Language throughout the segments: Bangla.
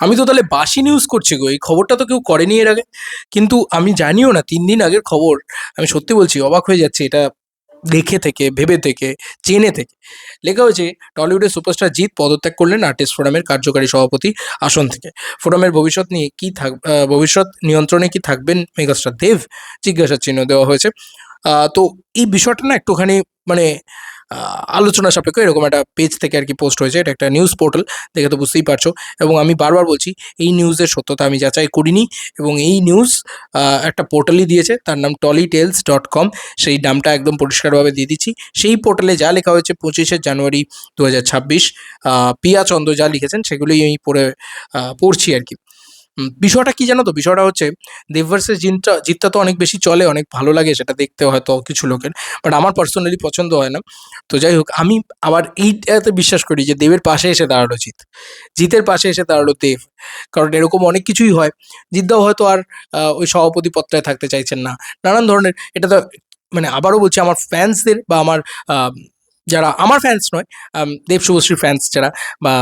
আমি তো তাহলে বাসি নিউজ করছি গো, এই খবরটা তো কেউ করেনি এর আগে। কিন্তু আমি জানিও না, 3 দিন আগের খবর। আমি সত্যি বলছি, অবাক হয়ে যাচ্ছি এটা দেখে থেকে, ভেবে থেকে, জেনে থেকে। লেখা হয়েছে, টলিউডের সুপারস্টার জিৎ পদত্যাগ করলেন আর্টিস্ট ফোরামের কার্যকারী সভাপতি আসন থেকে। ফোরামের ভবিষ্যৎ নিয়ে কি ভবিষ্যৎ নিয়ন্ত্রণে কি থাকবেন মেগাস্টার দেব, জিজ্ঞাসার চিহ্ন দেওয়া হয়েছে। তো এই বিষয়টা না একটুখানি মানে আলোচনা সাপেক্ষ এরকম একটা পেজ থেকে আর কি পোস্ট হয়েছে। এটা একটা নিউজ পোর্টাল, দেখে তো বুঝতেই পারছো। এবং আমি বারবার বলছি, এই নিউজের সত্যতা আমি যাচাই করিনি, এবং এই নিউজ একটা পোর্টালই দিয়েছে, তার নাম tollytales.com। সেই নামটা একদম পরিষ্কারভাবে দিয়ে দিচ্ছি। সেই পোর্টালে যা লেখা হয়েছে 25শে জানুয়ারি 2026, পিয়া চন্দ্র যা লিখেছেন সেগুলোই আমি পড়ছি আর কি। বিষয়টা কি জানো তো? বিষয়টা হচ্ছে, দেব ভার্সেস জিতটা তো অনেক বেশি চলে, অনেক ভালো লাগে সেটা দেখতে হয়তো কিছু লোকের, বাট আমার পার্সোনালি পছন্দ হয় না। তো যাই হোক, আমি আবার এইটাতে বিশ্বাস করি যে দেবের পাশে এসে দাঁড়ালো জিত, জিতের পাশে এসে দাঁড়ালো দেব। কারণ এরকম অনেক কিছুই হয়, জিতদাও হয়তো আর ওই সভাপতি পদটায় থাকতে চাইছেন না, নানান ধরনের। এটা তো মানে আবারও বলছি, আমার ফ্যান্সদের বা আমার আহ, যারা আমার ফ্যান্স নয়, দেব শুভশ্রীর ফ্যান্স যারা, বা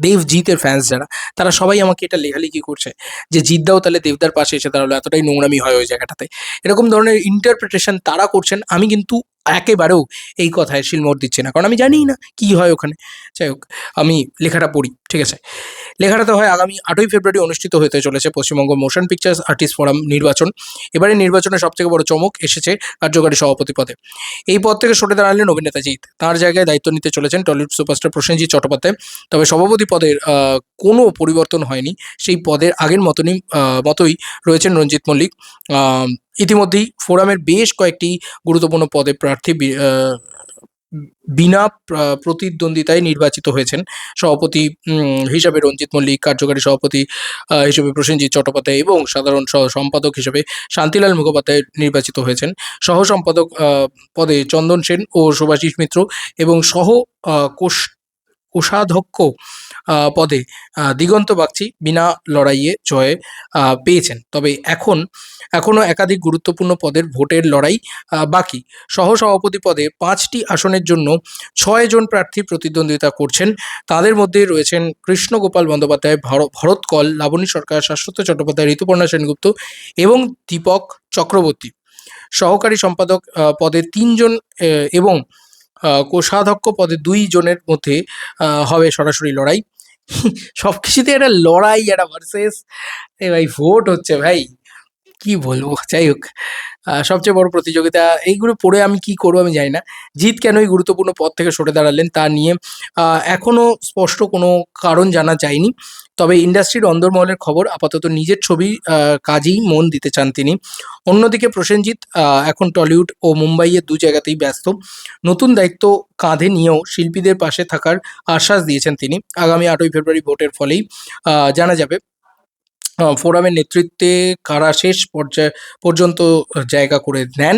দেব জিতের ফ্যান্স যারা, তারা সবাই আমাকে এটা লেখালেখি করছে যে জিদ্দাও তাহলে দেবদার পাশে এসে দাঁড়ালো, এতটাই নোংরামি হয় ওই জায়গাটাতে। এরকম ধরনের ইন্টারপ্রিটেশন তারা করছেন। আমি কিন্তু একেবারেও এই কথায় শিলমোহর দিচ্ছি না, কারণ আমি জানিই না কি হয় ওখানে। যাই হোক, আমি লেখাটা পড়ি, ঠিক আছে। লেখাটাতে হয়, আগামী 8ই ফেব্রুয়ারি অনুষ্ঠিত হতে চলেছে Paschimbanga motion pictures artist forum নির্বাচন। এবারে নির্বাচনে সবথেকে বড় চমক এসেছে কার্যকারী সভাপতি পদে। এই পদ থেকে সরে দাঁড়ালেন অভিনেতা জিৎ, তাঁর জায়গায় দায়িত্ব নিতে চলেছেন টলিউড সুপারস্টার প্রসেনজিৎ চট্টোপাধ্যায়। তবে সভাপতি পদের কোনো পরিবর্তন হয়নি, সেই পদের আগের মতোই রয়েছেন রঞ্জিত মল্লিক। ইতিমধ্যেই ফোরামের বেশ কয়েকটি গুরুত্বপূর্ণ পদে প্রার্থী বিনা প্রতিদ্বন্দ্বিতায় নির্বাচিত হয়েছেন। সভাপতি হিসাবে রঞ্জিত মল্লিক, কার্যকারী সভাপতি হিসেবে প্রসেনজিৎ চট্টোপাধ্যায়, এবং সাধারণ সম্পাদক হিসেবে শান্তিলাল মুখোপাধ্যায় নির্বাচিত হয়েছেন। সহ সম্পাদক পদে চন্দন সেন ও শুভাশিস মিত্র, এবং সহ কোষাধ্যক্ষ পদে দিগন্ত বাগচি বিনা লড়াইয়ে জয় পেয়েছেন। তবে এখনও একাধিক গুরুত্বপূর্ণ পদের ভোটের লড়াই বাকি। সহসভাপতি পদে 5টি আসনের জন্য 6 জন প্রার্থী প্রতিদ্বন্দ্বিতা করছেন। তাদের মধ্যে রয়েছেন কৃষ্ণগোপাল বন্দ্যোপাধ্যায়, ভরত কল, লাবণী সরকার, শাশ্বত চট্টোপাধ্যায়, ঋতুপর্ণা সেনগুপ্ত এবং দীপক চক্রবর্তী। সহকারী সম্পাদক পদে 3 জন এবং কোষাধ্যক্ষ পদে 2 জনের মধ্যে হবে সরাসরি লড়াই। সব কিছুতে একটা লড়াই, একটা ভার্সেস, এ ভাই ভোট হচ্ছে ভাই, কি বলবো। যাই হোক, সবচেয়ে বড় প্রতিযোগিতা, এইগুলো পড়ে আমি কি করবো আমি জানি না। জিৎ কেন এই গুরুত্বপূর্ণ পদ থেকে সরে দাঁড়ালেন তা নিয়ে এখনো স্পষ্ট কোনো কারণ জানা যায়নি। তবে ইন্ডাস্ট্রির অন্দরমহলের খবর, আপাতত নিজের ছবি কাজেই মন দিতে চান তিনি। অন্যদিকে প্রসেনজিৎ এখন টলিউড ও মুম্বাইয়ের 2 জায়গাতেই ব্যস্ত। নতুন দায়িত্ব কাঁধে নিয়েও শিল্পীদের পাশে থাকার আশ্বাস দিয়েছেন তিনি। আগামী 8ই ফেব্রুয়ারি ভোটের ফলেই জানা যাবে ফোরামের নেতৃত্বে কারা শেষ পর্যন্ত জায়গা করে নেন।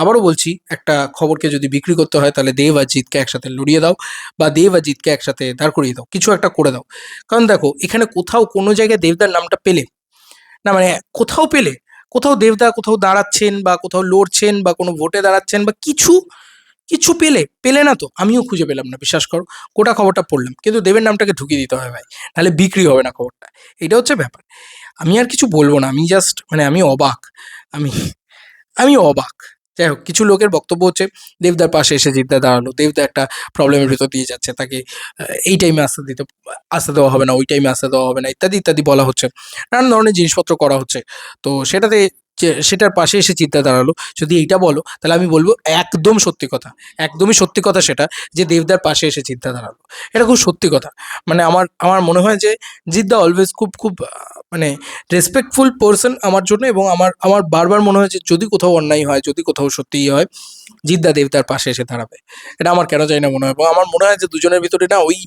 আবারও বলছি, একটা খবরকে যদি বিক্রি করতে হয়, তাহলে দেব আর জিতকে একসাথে লড়িয়ে দাও, বা দেব আর জিতকে একসাথে দাঁড় করিয়ে দাও, কিছু একটা করে দাও। কারণ দেখো, এখানে কোথাও কোনো জায়গায় দেবদার নামটা পেলে না, মানে কোথাও পেলে, কোথাও দেবদা কোথাও দাঁড়াচ্ছেন বা কোথাও লড়ছেন বা কোনো ভোটে দাঁড়াচ্ছেন বা কিছু কিছু পেলে না তো, আমিও খুঁজে পেলাম না, বিশ্বাস করো। গোটা খবরটা পড়লাম, কিন্তু দেবের নামটাকে ঢুকিয়ে দিতে হবে ভাই, নাহলে বিক্রি হবে না খবরটা। এটা হচ্ছে ব্যাপার। আমি আর কিছু বলবো না, আমি জাস্ট মানে আমি অবাক। আমি আমি অবাক। যাই হোক, কিছু লোকের বক্তব্য হচ্ছে, দেবদার পাশে এসে জিদ্দা দাঁড়ালো, দেবদা একটা প্রবলেমের ভেতর দিয়ে যাচ্ছে, তাকে এই টাইমে আসতে দেওয়া হবে না, ওই টাইমে আসতে দেওয়া হবে না, ইত্যাদি ইত্যাদি বলা হচ্ছে। নানান ধরনের জিনিসপত্র করা হচ্ছে। তো সেটার পাশে এসে চিন্তা দাঁড়ালো। যদি এইটা বলো, তাহলে আমি বলবো একদম সত্যি কথা, একদমই সত্যি কথা সেটা, যে দেবদার পাশে এসে চিন্তা দাঁড়ালো। এটা খুব সত্যি কথা। মানে আমার মনে হয় যে জিদ্দা অলওয়েজ খুব খুব মানে রেসপেক্টফুল পার্সন আমার জন্য, এবং আমার বারবার মনে হয় যে যদি কোথাও অন্যায় হয়, যদি কোথাও সত্যিই হয়, জিদ্দা দেবদার পাশে এসে দাঁড়াবে। এটা আমার কেন জানি না মনে হয়, এবং আমার মনে হয় যে দুজনের ভিতরে না ওই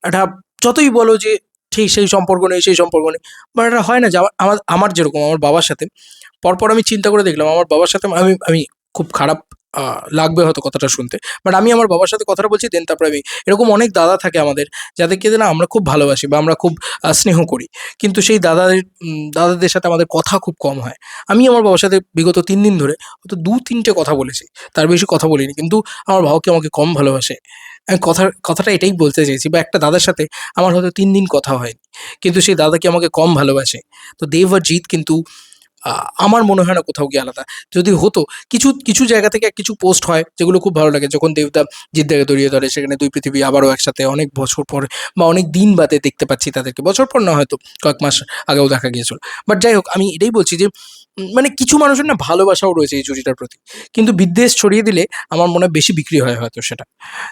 একটা, যতই বলো যে ঠিক সেই সম্পর্ক নেই, সেই সম্পর্ক নেই, বাট এটা হয় না যে আমার যেরকম আমার বাবার সাথে, পরপর আমি চিন্তা করে দেখলাম, আমার বাবার সাথে আমি আমি খুব খারাপ লাগবে হয়তো কথাটা শুনতে। বাট আমি আমার বাবার সাথে কথাটা বলছি, দেন তারপরে আমি এরকম অনেক দাদা থাকে আমাদের, যাদেরকে না আমরা খুব ভালোবাসি বা আমরা খুব স্নেহ করি। কিন্তু সেই দাদাদের সাথে আমাদের কথা খুব কম হয়। আমি আমার বাবার সাথে বিগত ৩ দিন ধরে হয়তো ২-৩টে কথা বলেছি। তার বেশি কথা বলিনি। কিন্তু আমার বাবা কি আমাকে কম ভালোবাসে? আমি কথাটা এটাই বলতে চাইছি, বা একটা দাদার সাথে আমার হয়তো ৩ দিন কথা হয়নি। কিন্তু সেই দাদা কি আমাকে কম ভালোবাসে? তো দেব আর জিৎ কিন্তু আ আমার মনে হয় না কোথাও গিয়ে আলাদা। যদি হতো, কিছু জায়গা থেকে কিছু পোস্ট হয় যেগুলো খুব ভালো লাগে। যখন দেবদা জিদ্দাকে জড়িয়ে ধরে, সেখানে ২ পৃথিবী আবারও একসাথে অনেক বছর পরে বা অনেক দিন বাদে দেখতে পাচ্ছি তাদেরকে। বছর পর না, হয়তো কয়েক মাস আগেও দেখা গিয়েছিল। বাট যাই হোক, আমি এটাই বলছি যে মানে কিছু মানুষের না ভালোবাসাও রয়েছে এই জুটিটার প্রতি। কিন্তু বিদ্বেষ ছড়িয়ে দিলে আমার মনে হয় বেশি বিক্রি হয় হয়তো সেটা।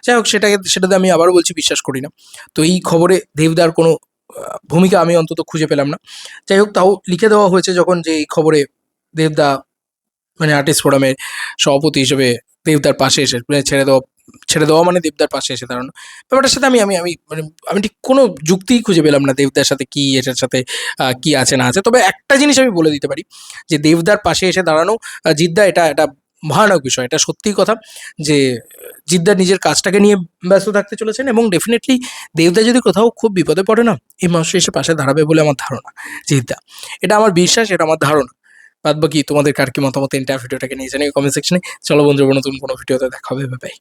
যাই হোক, সেটাতে আমি আবারও বলছি, বিশ্বাস করি না। তো এই খবরে দেবদার কোনো ভূমিকা আমি অন্তত খুঁজে পেলাম না। যাই হোক, তাও লিখে দেওয়া হয়েছে যখন, যে এই খবরে দেবদা মানে আর্টিস্ট ফোরামের সভাপতি হিসেবে দেবদার পাশে এসে মানে ছেড়ে দেওয়া মানে দেবদার পাশে এসে দাঁড়ানো। ব্যাপারটার সাথে আমি আমি আমি মানে আমি ঠিক কোনো যুক্তিই খুঁজে পেলাম না দেবদার সাথে কি, এটার সাথে কি আছে না আছে। তবে একটা জিনিস আমি বলে দিতে পারি, যে দেবদার পাশে এসে দাঁড়ানো জিদ্দা, এটা ভয়ানক বিষয়। এটা সত্যিই কথা যে জিদ্দা নিজের কাজটাকে নিয়ে ব্যস্ত থাকতে চলেছেন, এবং ডেফিনিটলি দেবদা যদি কোথাও খুব বিপদে পড়ে না, এই মানুষটা এসে পাশে দাঁড়াবে বলে আমার ধারণা। জিদ্দা, এটা আমার বিশ্বাস, এটা আমার ধারণা। বাদবাকি তোমাদের কার কি মতামত এন্টায়ার ভিডিওটাকে নিয়ে জানিও কমেন্ট সেকশনে। চলো বন্ধুরা, নতুন কোনো ভিডিওতে দেখা হবে। Bye bye.